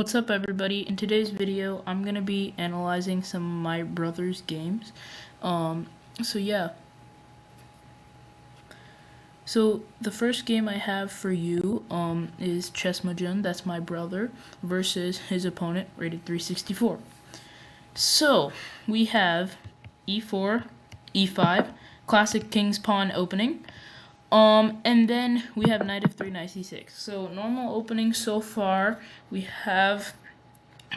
What's up, everybody? In today's video I'm gonna be analyzing some of my brother's games. So yeah. So the first game I have for you is Chessmujun, that's my brother, versus his opponent, rated 364. So we have e4, e5, classic king's pawn opening. And then we have knight f3, knight c6. So normal opening so far, we have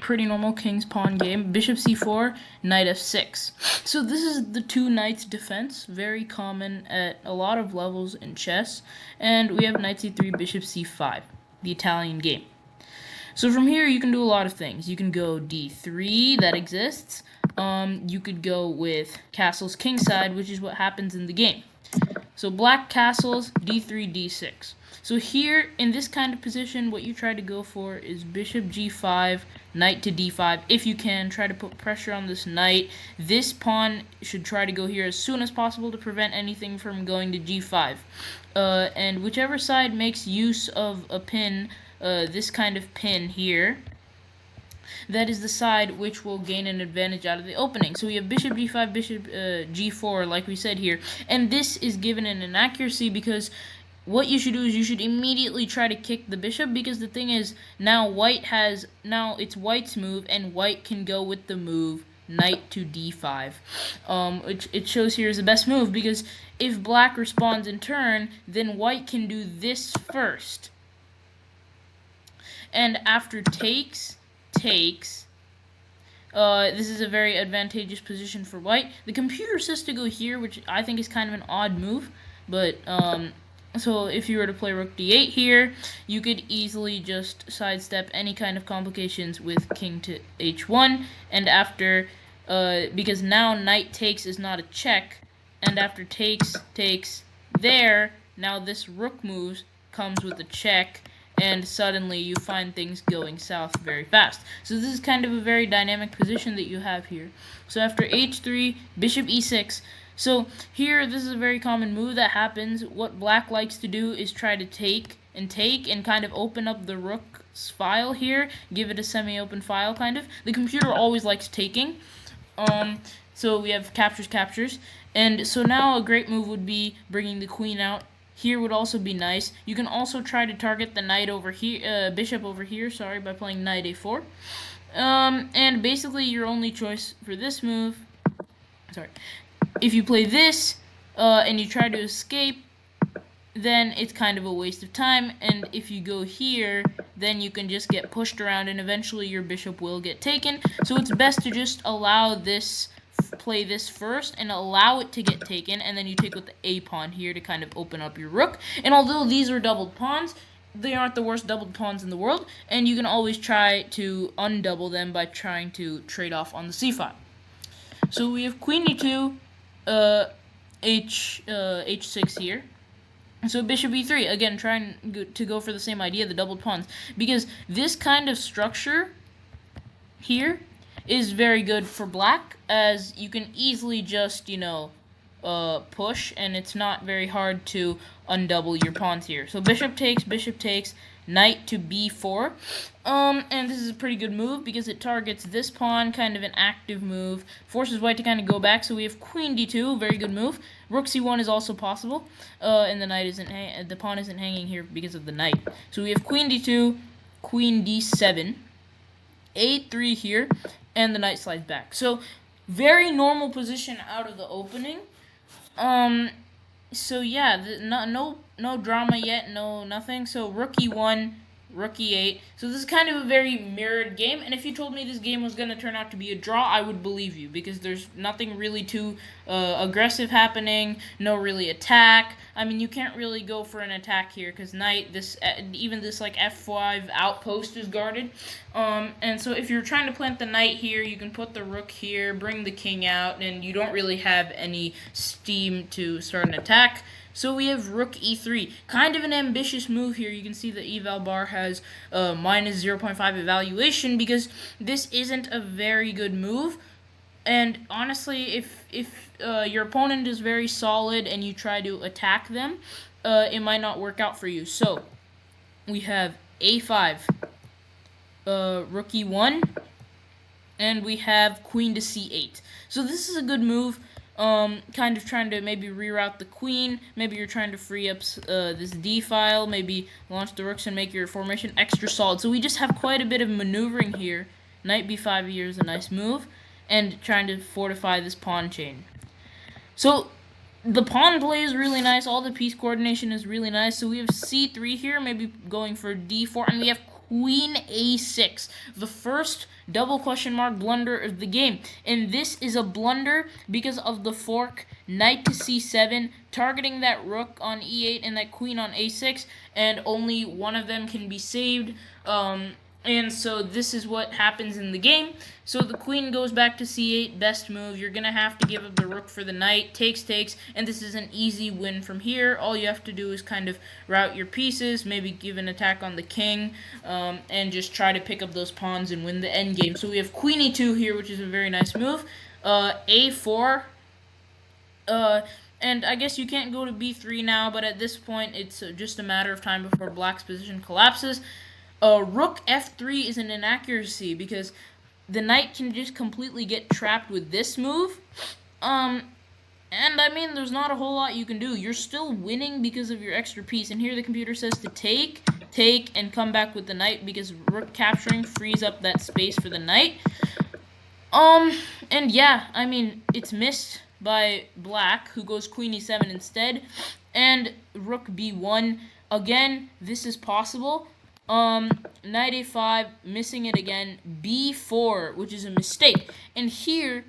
pretty normal king's pawn game. Bishop c4, knight f6. So this is the two knights defense, very common at a lot of levels in chess. And we have knight c3, bishop c5, the Italian game. So from here you can do a lot of things. You can go d3, that exists. You could go with castles kingside, which is what happens in the game. So black castles, d3, d6. So here, in this kind of position, what you try to go for is bishop g5, knight to d5. If you can, try to put pressure on this knight. This pawn should try to go here as soon as possible to prevent anything from going to g5. And whichever side makes use of a pin, this kind of pin here, that is the side which will gain an advantage out of the opening. So we have bishop g5, bishop g4, like we said here. And this is given an inaccuracy because what you should do is you should immediately try to kick the bishop, because the thing is, now it's white's move, and white can go with the move knight to d5. It shows here as the best move, because if black responds in turn, then white can do this first. And after takes, this is a very advantageous position for white. The computer says to go here, which I think is kind of an odd move, but so if you were to play rook d8 here, you could easily just sidestep any kind of complications with king to h1, and after, because now knight takes is not a check, and after takes there, now this rook moves, comes with a check, and suddenly you find things going south very fast. So this is kind of a very dynamic position that you have here. So after h3, bishop e6. So here, this is a very common move that happens. What black likes to do is try to take and kind of open up the rook's file here, give it a semi-open file kind of. The computer always likes taking. So we have captures, and so now a great move would be bringing the queen out. Here would also be nice. You can also try to target the knight over here, bishop over here, sorry, by playing knight a4. And basically your only choice for this move, if you play this, and you try to escape, then it's kind of a waste of time, and if you go here, then you can just get pushed around, and eventually your bishop will get taken. So it's best to just allow this, play this first, and allow it to get taken, and then you take with the a pawn here to kind of open up your rook. And although these are doubled pawns, they aren't the worst doubled pawns in the world, and you can always try to undouble them by trying to trade off on the c file. So we have queen e2, h6 here. So bishop e3, again, trying to go for the same idea, the doubled pawns, because this kind of structure here is very good for black, as you can easily just, push, and it's not very hard to undouble your pawns here. So bishop takes, knight to b4. And this is a pretty good move because it targets this pawn, kind of an active move, forces white to kind of go back. So we have queen d2, very good move. Rook c1 is also possible, and the pawn isn't hanging here because of the knight. So we have queen d2, queen d7, a3 here, and the knight slides back. So very normal position out of the opening. So yeah, no drama yet, nothing. So rook e1, rook e8. So this is kind of a very mirrored game, and if you told me this game was going to turn out to be a draw, I would believe you, because there's nothing really too aggressive happening, no really attack. I mean, you can't really go for an attack here, because knight, even this like f5 outpost is guarded. And so if you're trying to plant the knight here, you can put the rook here, bring the king out, and you don't really have any steam to start an attack. So we have rook e3, kind of an ambitious move here. You can see the eval bar has minus 0.5 evaluation, because this isn't a very good move. And honestly, if your opponent is very solid and you try to attack them, it might not work out for you. So we have a5, rook e1, and we have queen to c8. So this is a good move. Kind of trying to maybe reroute the queen. Maybe you're trying to free up this d file. Maybe launch the rooks and make your formation extra solid. So we just have quite a bit of maneuvering here. Knight b5 here is a nice move, and trying to fortify this pawn chain. So the pawn play is really nice. All the piece coordination is really nice. So we have c3 here, maybe going for d4, and we have queen a6, the first double question mark blunder of the game. And this is a blunder because of the fork knight to c7, targeting that rook on e8 and that queen on a6, and only one of them can be saved. And so this is what happens in the game. So the queen goes back to c8, best move. You're going to have to give up the rook for the knight, takes, and this is an easy win from here. All you have to do is kind of route your pieces, maybe give an attack on the king, and just try to pick up those pawns and win the endgame. So we have queen e2 here, which is a very nice move. A4, and I guess you can't go to b3 now, but at this point, it's just a matter of time before black's position collapses. Rook f3 is an inaccuracy because the knight can just completely get trapped with this move. And I mean, there's not a whole lot you can do. You're still winning because of your extra piece. And here the computer says to take, and come back with the knight because rook capturing frees up that space for the knight. And yeah, I mean, it's missed by black, who goes queen e7 instead, and rook b1. Again, this is possible. Knight a5, missing it again. b4, which is a mistake. And here,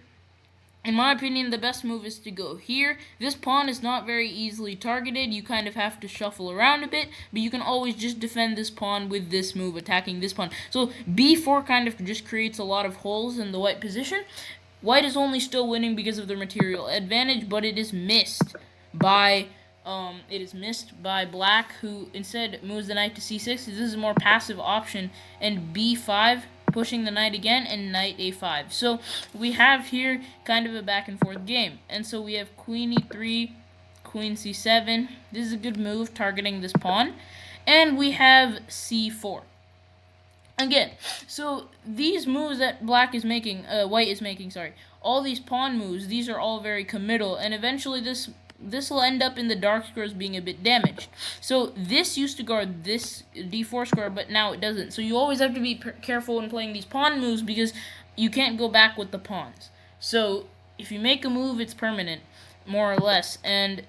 in my opinion, the best move is to go here. This pawn is not very easily targeted. You kind of have to shuffle around a bit, but you can always just defend this pawn with this move, attacking this pawn. So b4 kind of just creates a lot of holes in the white position. White is only still winning because of their material advantage, but it is missed by black, who instead moves the knight to c6. This is a more passive option, and b5, pushing the knight again, and knight a5. So we have here kind of a back and forth game. And so we have queen e3, queen c7. This is a good move, targeting this pawn. And we have c4. Again, so these moves that white is making, all these pawn moves, these are all very committal, and eventually this will end up in the dark squares being a bit damaged. So this used to guard this d4 square, but now it doesn't. So you always have to be careful when playing these pawn moves because you can't go back with the pawns. So if you make a move, it's permanent, more or less. And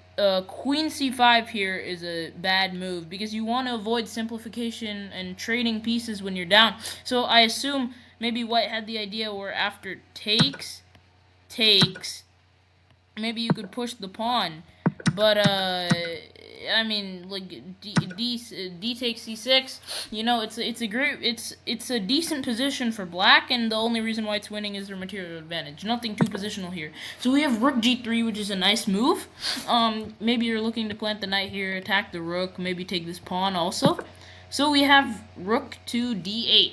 queen c5 here is a bad move because you want to avoid simplification and trading pieces when you're down. So I assume maybe white had the idea where after takes, maybe you could push the pawn, but I mean, like d takes c6. You know, it's a decent position for black, and the only reason white's winning is their material advantage. Nothing too positional here. So we have rook g3, which is a nice move. Maybe you're looking to plant the knight here, attack the rook, maybe take this pawn also. So we have rook to d8.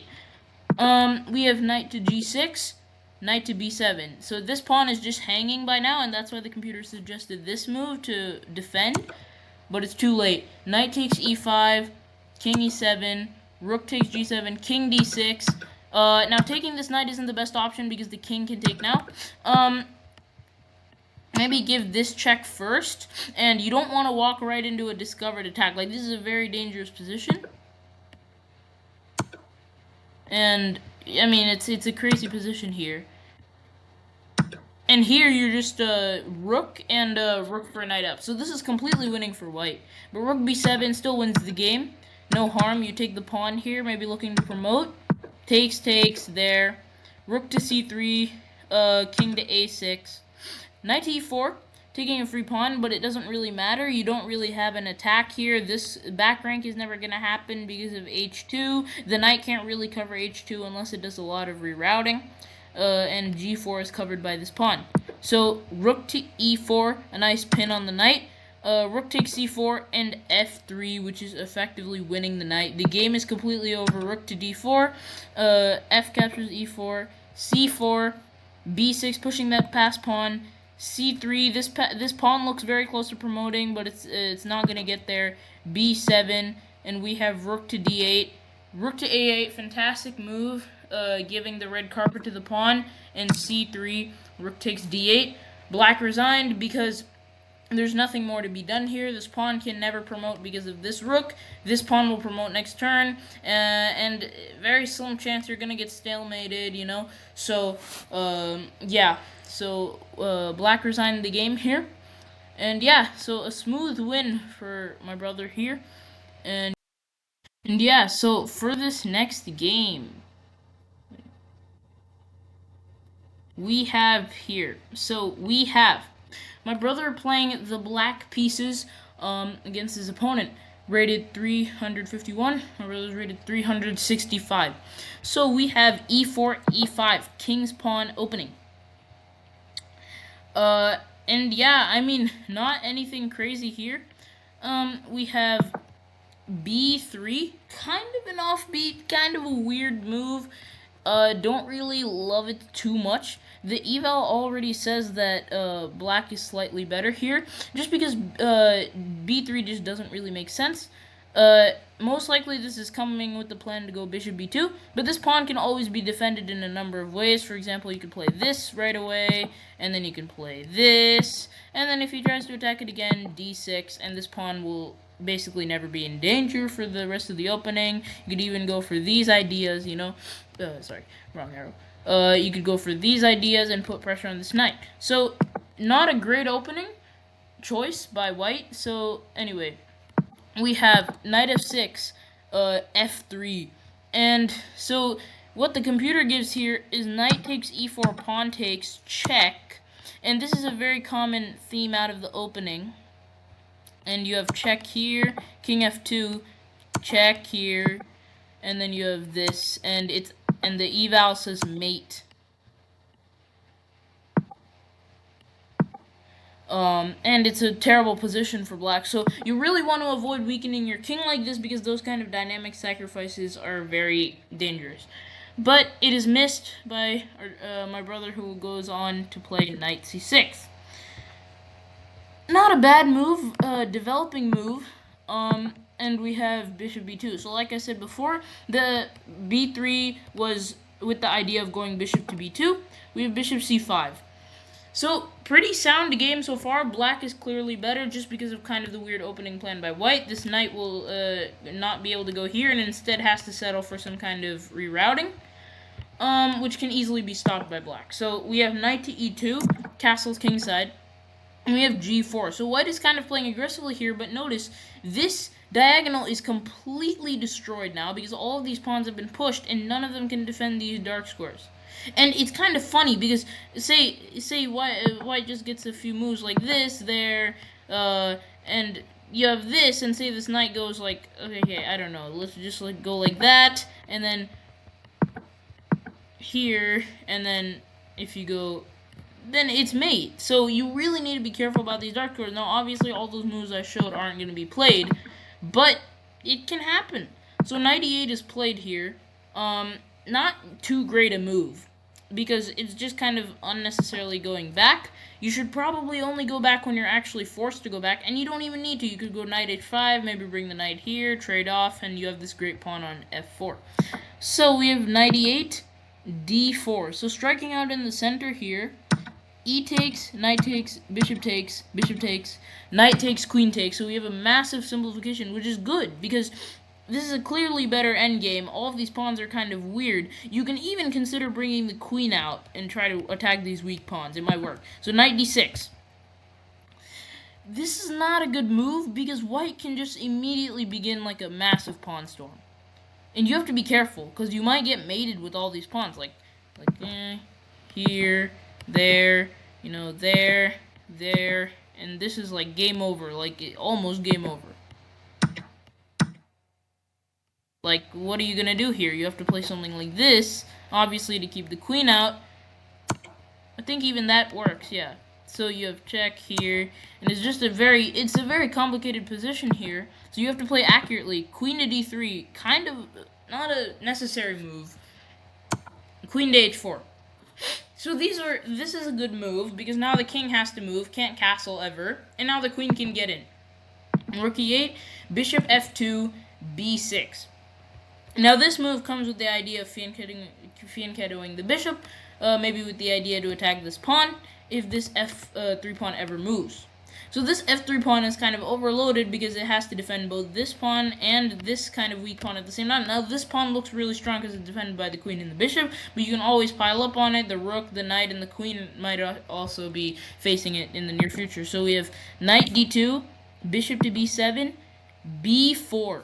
We have knight to g6. Knight to b7. So this pawn is just hanging by now, and that's why the computer suggested this move to defend, but it's too late. Knight takes e5, king e7, rook takes g7, king d6. Now taking this knight isn't the best option because the king can take now. Maybe give this check first, and you don't want to walk right into a discovered attack. Like, this is a very dangerous position. And I mean, it's a crazy position here. And here you're just rook and rook for a knight up. So this is completely winning for white. But rook b7 still wins the game. No harm. You take the pawn here, maybe looking to promote. Takes there. Rook to c3, king to a6. Knight to e4, taking a free pawn, but it doesn't really matter. You don't really have an attack here. This back rank is never going to happen because of h2. The knight can't really cover h2 unless it does a lot of rerouting. And g4 is covered by this pawn. So rook to e4, a nice pin on the knight. Rook takes c4 and f3, which is effectively winning the knight. The game is completely over. Rook to d4, f captures e4, c4, b6, pushing that pass pawn. c3, this pawn looks very close to promoting, but it's not going to get there. b7, and we have rook to d8. Rook to a8, fantastic move, giving the red carpet to the pawn, and c3, rook takes d8. Black resigned because there's nothing more to be done here. This pawn can never promote because of this rook. This pawn will promote next turn, and very slim chance you're gonna get stalemated, you know. So, yeah. So, Black resigned the game here, and yeah. So a smooth win for my brother here, and yeah. So for this next game, we have here. So we have my brother playing the black pieces against his opponent, rated 351. My brother's rated 365. So we have e4, e5, king's pawn opening. And yeah, I mean, not anything crazy here. We have b3, kind of an offbeat, kind of a weird move. Don't really love it too much. The eval already says that black is slightly better here, just because b3 just doesn't really make sense. Most likely this is coming with the plan to go bishop b2, but this pawn can always be defended in a number of ways. For example, you can play this right away, and then you can play this, and then if he tries to attack it again, d6, and this pawn will basically never be in danger for the rest of the opening. You could even go for these ideas, you know. Sorry, wrong arrow. You could go for these ideas and put pressure on this knight. So, not a great opening choice by white. So, anyway, we have knight f6, f3. And so, what the computer gives here is knight takes e4, pawn takes, check. And this is a very common theme out of the opening. And you have check here, king f2, check here, and then you have this, and the eval says mate. And it's a terrible position for black. So you really want to avoid weakening your king like this, because those kind of dynamic sacrifices are very dangerous. But it is missed by my brother, who goes on to play knight c6. Not a bad move, developing move. And we have bishop b2. So like I said before, the b3 was with the idea of going bishop to b2. We have bishop c5. So, pretty sound game so far. Black is clearly better just because of kind of the weird opening plan by white. This knight will not be able to go here and instead has to settle for some kind of rerouting, which can easily be stopped by black. So, we have knight to e2, castles kingside, and we have g4. So, white is kind of playing aggressively here, but notice this diagonal is completely destroyed now because all of these pawns have been pushed and none of them can defend these dark squares. And it's kind of funny because say white just gets a few moves like this there, and you have this, and say this knight goes like, okay, I don't know, let's just like go like that, and then here, and then if you go, then it's mate. So you really need to be careful about these dark squares. Now, obviously, all those moves I showed aren't going to be played, but it can happen. So knight e8 is played here. Not too great a move, because it's just kind of unnecessarily going back. You should probably only go back when you're actually forced to go back, and you don't even need to. You could go knight h5, maybe bring the knight here, trade off, and you have this great pawn on f4. So we have knight e8, d4. So striking out in the center here, e takes, knight takes, bishop takes, knight takes, queen takes. So we have a massive simplification, which is good, because this is a clearly better endgame. All of these pawns are kind of weird. You can even consider bringing the queen out and try to attack these weak pawns. It might work. So knight d6. This is not a good move because white can just immediately begin like a massive pawn storm. And you have to be careful because you might get mated with all these pawns. Like here, there, there. And this is like game over. Like almost game over. Like, what are you going to do here? You have to play something like this, obviously, to keep the queen out. I think even that works, yeah. So you have check here, and it's a very complicated position here. So you have to play accurately. Queen to d3, kind of not a necessary move. Queen to h4. So this is a good move, because now the king has to move, can't castle ever, and now the queen can get in. Rook e8, bishop f2, b6. Now this move comes with the idea of fianchettoing the bishop, maybe with the idea to attack this pawn if this f3 pawn ever moves. So this f3 pawn is kind of overloaded because it has to defend both this pawn and this kind of weak pawn at the same time. Now this pawn looks really strong because it's defended by the queen and the bishop, but you can always pile up on it. The rook, the knight, and the queen might also be facing it in the near future. So we have knight d2, bishop to b7, b4.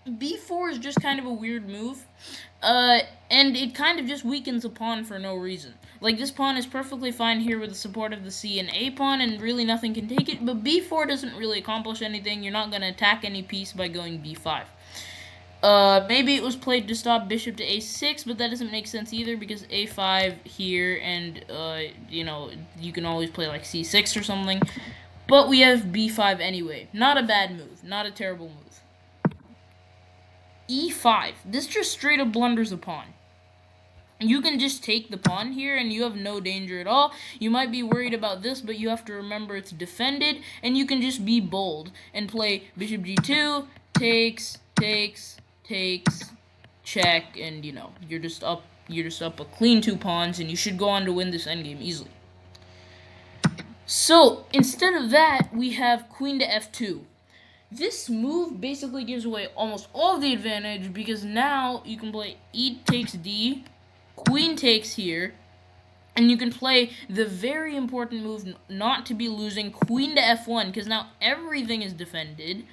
B4 is just kind of a weird move, and it kind of just weakens a pawn for no reason. Like, this pawn is perfectly fine here with the support of the C and A pawn, and really nothing can take it, but B4 doesn't really accomplish anything. You're not going to attack any piece by going B5. Maybe it was played to stop bishop to A6, but that doesn't make sense either, because A5 here, and, you can always play, like, C6 or something. But we have B5 anyway. Not a bad move. Not a terrible move. E5. This just straight up blunders a pawn. You can just take the pawn here and you have no danger at all. You might be worried about this, but you have to remember it's defended, and you can just be bold and play bishop g2, takes, check, and you're just up a clean 2 pawns, and you should go on to win this endgame easily. So instead of that, we have queen to f2. This move basically gives away almost all of the advantage, because now you can play e takes d, queen takes here, and you can play the very important move not to be losing, queen to f1, because now everything is defended,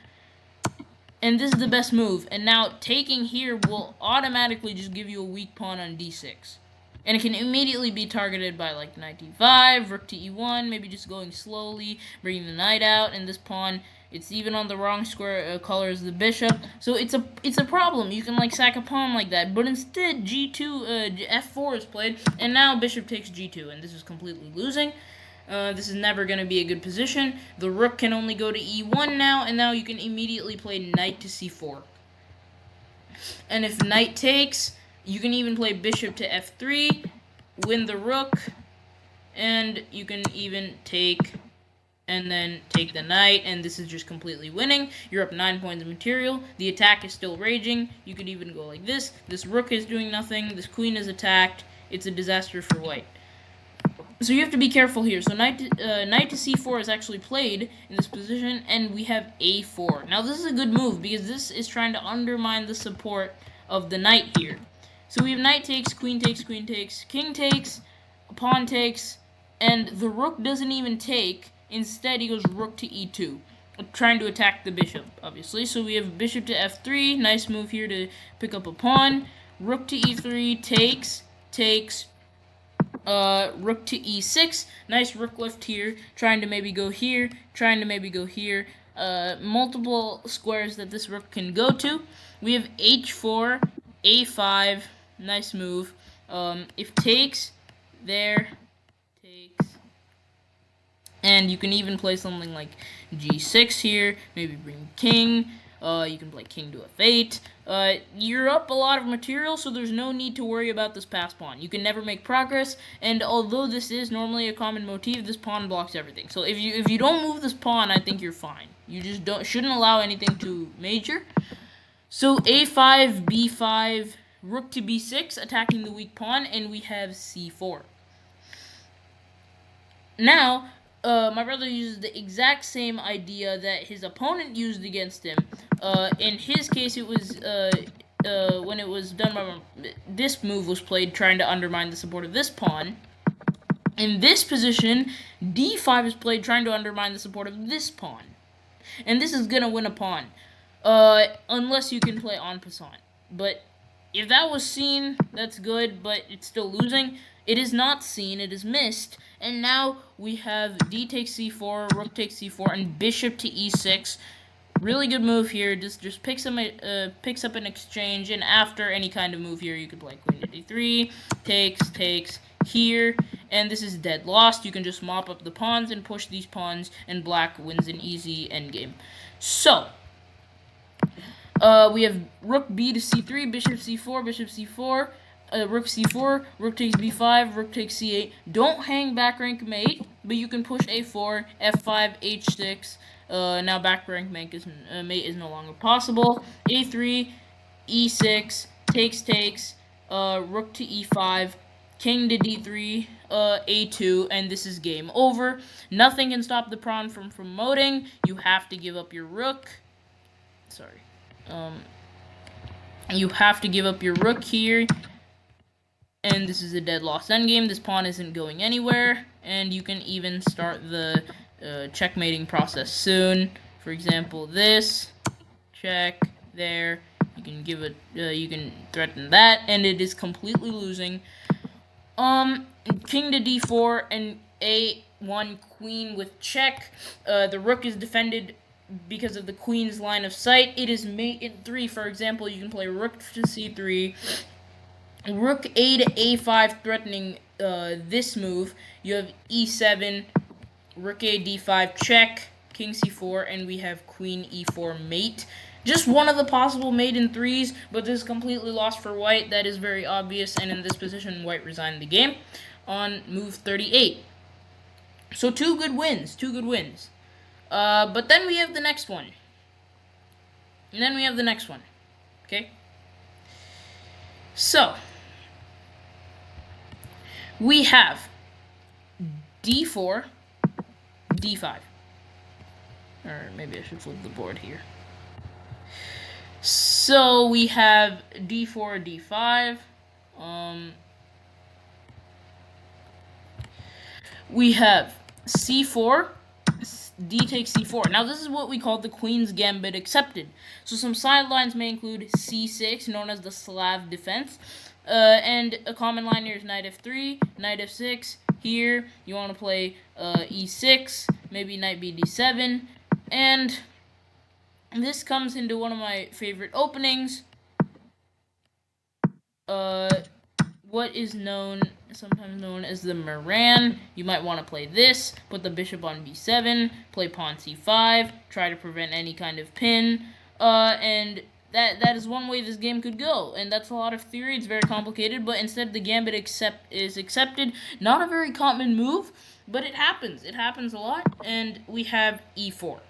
and this is the best move. And now taking here will automatically just give you a weak pawn on d6. And it can immediately be targeted by, like, knight d5, rook to e1, maybe just going slowly, bringing the knight out, and this pawn, it's even on the wrong square color as the bishop. So it's a problem. You can, like, sack a pawn like that. But instead, f4 is played, and now bishop takes g2, and this is completely losing. This is never going to be a good position. The rook can only go to e1 now, and now you can immediately play knight to c4. And if knight takes, you can even play bishop to f3, win the rook, and you can even take and then take the knight, and this is just completely winning. You're up 9 points of material. The attack is still raging. You could even go like this. This rook is doing nothing. This queen is attacked. It's a disaster for white. So you have to be careful here. So knight to c4 is actually played in this position, and we have a4. Now this is a good move, because this is trying to undermine the support of the knight here. So we have knight takes, queen takes, king takes, pawn takes, and the rook doesn't even take. Instead, he goes rook to e2, trying to attack the bishop, obviously. So we have bishop to f3, nice move here to pick up a pawn. Rook to e3, takes, rook to e6, nice rook left here, trying to maybe go here, multiple squares that this rook can go to. We have h4, a5, nice move. If takes, there, takes, and you can even play something like g6 here, maybe bring king. You can play king to f8. You're up a lot of material, so there's no need to worry about this pass pawn. You can never make progress, and although this is normally a common motif, this pawn blocks everything. So if you don't move this pawn, I think you're fine. You just shouldn't allow anything to major. So a5, b5, rook to b6, attacking the weak pawn, and we have c4. Now, my brother uses the exact same idea that his opponent used against him. In his case, it was when it was done by this move was played, trying to undermine the support of this pawn. In this position, d5 is played, trying to undermine the support of this pawn. And this is going to win a pawn, unless you can play en passant. But if that was seen, that's good, but it's still losing. It is not seen, it is missed, and now we have d takes c4, rook takes c4, and bishop to e6. Really good move here. Just picks up an exchange, and after any kind of move here, you could play queen to d3, takes here, and this is dead lost. You can just mop up the pawns and push these pawns, and black wins an easy endgame. So we have rook b to c3, bishop c4, rook c4, rook takes b5, rook takes c8. Don't hang back rank mate, but you can push a4, f5, h6. Now back rank mate is no longer possible. a3, e6, takes, rook to e5, king to d3, a2, and this is game over. Nothing can stop the pawn from promoting. You have to give up your rook. Sorry. You have to give up your rook here. And this is a dead lost endgame. This pawn isn't going anywhere. And you can even start the checkmating process soon. For example, this. Check. There. You can give it. You can threaten that, and it is completely losing. King to d4 and a1 queen with check. The rook is defended because of the queen's line of sight. It is mate in 3. For example, you can play rook to c3, rook a to a5, threatening this move. You have e7, rook a d5 check, king c4, and we have queen e4 mate. Just one of the possible mate in 3s, but this is completely lost for white. That is very obvious, and in this position, white resigned the game on move 38. So 2 good wins. But then we have the next one. Okay? So, we have d4, d5. Or maybe I should flip the board here. So we have d4, d5. We have c4, d takes c4. Now this is what we call the Queen's Gambit accepted. So some sidelines may include c6, known as the Slav defense. And a common line here is knight f3, knight f6. Here, you want to play e6, maybe knight b d7. And this comes into one of my favorite openings. What is sometimes known as the Moran. You might want to play this, put the bishop on b7, play pawn c5, try to prevent any kind of pin, and that is one way this game could go. And that's a lot of theory. It's very complicated, but instead the gambit is accepted. Not a very common move, but it happens. It happens a lot, and we have e4.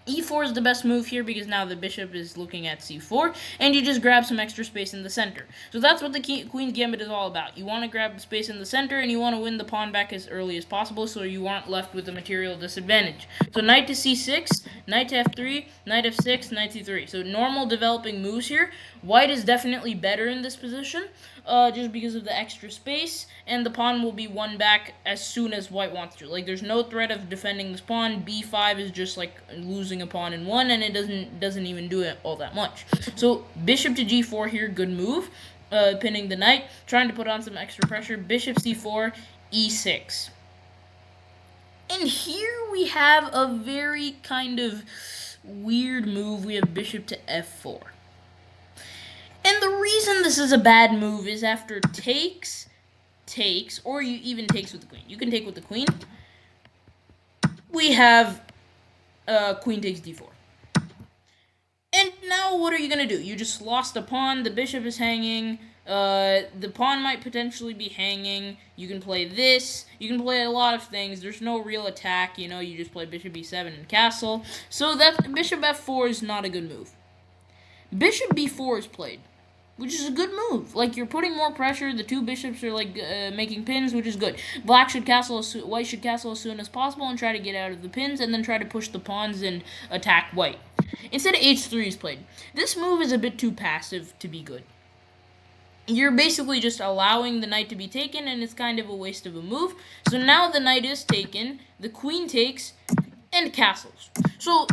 e4 is the best move here because now the bishop is looking at c4, and you just grab some extra space in the center. So that's what the Queen's Gambit is all about. You want to grab the space in the center, and you want to win the pawn back as early as possible so you aren't left with a material disadvantage. So knight to c6, knight to f3, knight f6, knight c3. So normal developing moves here. White is definitely better in this position, just because of the extra space, and the pawn will be won back as soon as white wants to. Like, there's no threat of defending this pawn. b5 is just like losing a pawn in 1, and it doesn't even do it all that much. So bishop to g4 here, good move, pinning the knight, trying to put on some extra pressure. Bishop c4, e6. And here we have a very kind of weird move. We have bishop to f4. And the reason this is a bad move is after takes, or you even takes with the queen. You can take with the queen. We have queen takes d4. And now what are you going to do? You just lost a pawn. The bishop is hanging. The pawn might potentially be hanging. You can play this. You can play a lot of things. There's no real attack. You just play bishop b7 and castle. So that bishop f4 is not a good move. Bishop b4 is played, which is a good move. Like, you're putting more pressure. The two bishops are like making pins, which is good. White should castle as soon as possible and try to get out of the pins, and then try to push the pawns and attack white. Instead, h3 is played. This move is a bit too passive to be good. You're basically just allowing the knight to be taken, and it's kind of a waste of a move. So now the knight is taken, the queen takes, and castles. So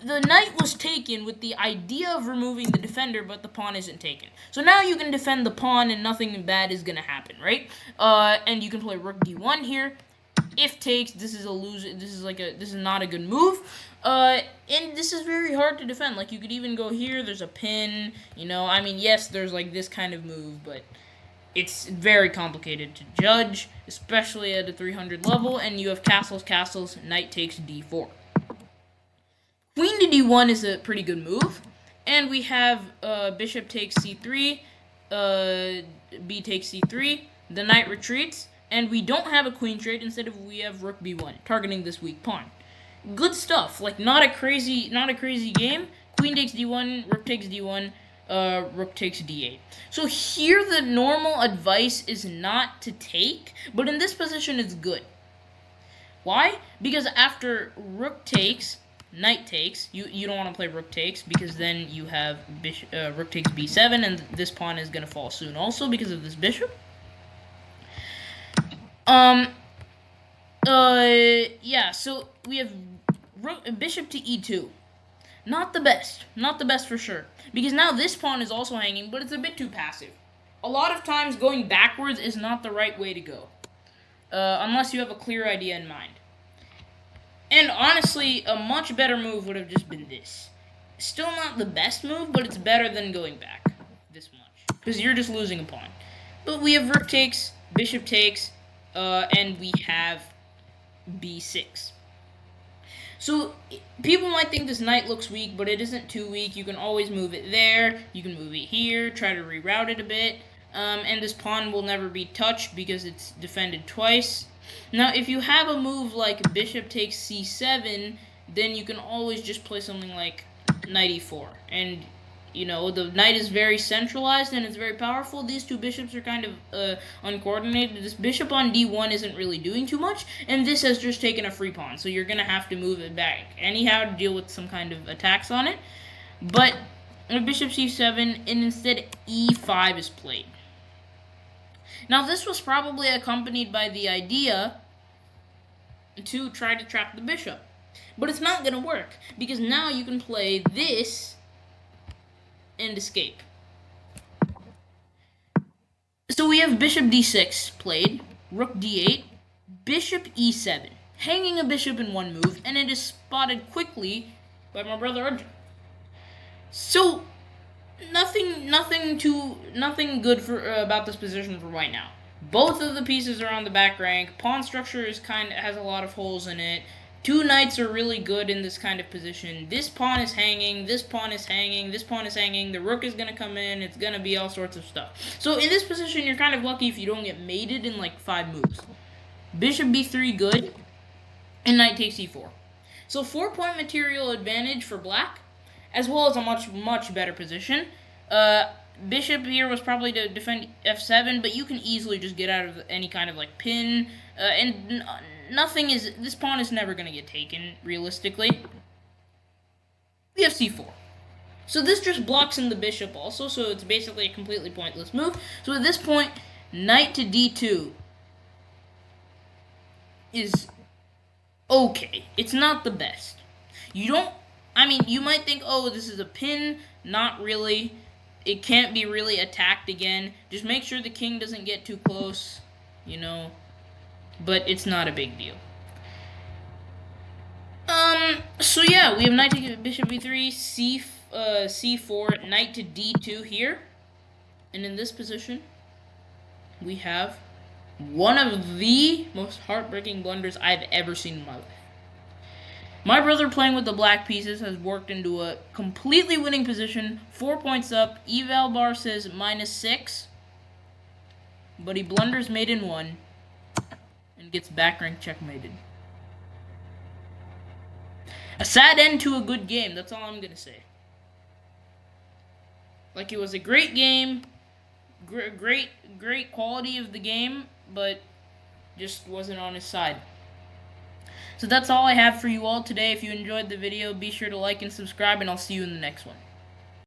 the knight was taken with the idea of removing the defender, but the pawn isn't taken. So now you can defend the pawn, and nothing bad is gonna happen, right? And you can play rook d1 here. If takes, this is a loser. This is not a good move. And this is very hard to defend. Like, you could even go here. There's a pin. I mean, yes, there's like this kind of move, but it's very complicated to judge, especially at a 300 level. And you have castles. Knight takes d4. Queen to d1 is a pretty good move, and we have bishop takes c3, b takes c3, the knight retreats, and we don't have a queen trade. Instead we have rook b1, targeting this weak pawn. Good stuff. Like, not a crazy game. Queen takes d1, rook takes d1, rook takes d8. So here the normal advice is not to take, but in this position it's good. Why? Because after rook takes, knight takes, you don't want to play rook takes because then you have rook takes b7, and this pawn is going to fall soon also because of this bishop. Yeah, so we have bishop to e2. Not the best. Not the best for sure. Because now this pawn is also hanging, but it's a bit too passive. A lot of times going backwards is not the right way to go. Unless you have a clear idea in mind. And honestly, a much better move would have just been this. Still not the best move, but it's better than going back this much. Because you're just losing a pawn. But we have rook takes, bishop takes, and we have b6. So people might think this knight looks weak, but it isn't too weak. You can always move it there. You can move it here, try to reroute it a bit. And this pawn will never be touched because it's defended twice. Now, if you have a move like bishop takes c7, then you can always just play something like knight e4. And, you know, the knight is very centralized and it's very powerful. These two bishops are kind of uncoordinated. This bishop on d1 isn't really doing too much, and this has just taken a free pawn, so you're going to have to move it back anyhow to deal with some kind of attacks on it. But bishop c7, and instead e5 is played. Now, this was probably accompanied by the idea to try to trap the bishop. But it's not going to work, because now you can play this and escape. So we have bishop d6 played, rook d8, bishop e7, hanging a bishop in one move, and it is spotted quickly by my brother Arjun. So nothing good for about this position for white now. Both of the pieces are on the back rank. Pawn structure has a lot of holes in it. Two knights are really good in this kind of position. This pawn is hanging, this pawn is hanging, this pawn is hanging, the rook is going to come in, it's going to be all sorts of stuff. So in this position, you're kind of lucky if you don't get mated in like 5 moves. Bishop b3 good, and knight takes e4. So 4-point material advantage for black, as well as a much better position. Bishop here was probably to defend f7, but you can easily just get out of any kind of like pin, and this pawn is never going to get taken, realistically. We have c4. So this just blocks in the bishop also, so it's basically a completely pointless move. So at this point, knight to d2 is okay. It's not the best. You might think, oh, this is a pin. Not really. It can't be really attacked again. Just make sure the king doesn't get too close, but it's not a big deal. So yeah, we have knight to bishop b3, c4, knight to d2 here. And in this position, we have one of the most heartbreaking blunders I've ever seen in my life. My brother playing with the black pieces has worked into a completely winning position, 4 points up. Eval bar says -6, but he blunders mate in 1 and gets back rank checkmated. A sad end to a good game, that's all I'm going to say. Like, it was a great game, great quality of the game, but just wasn't on his side. So that's all I have for you all today. If you enjoyed the video, be sure to like and subscribe, and I'll see you in the next one.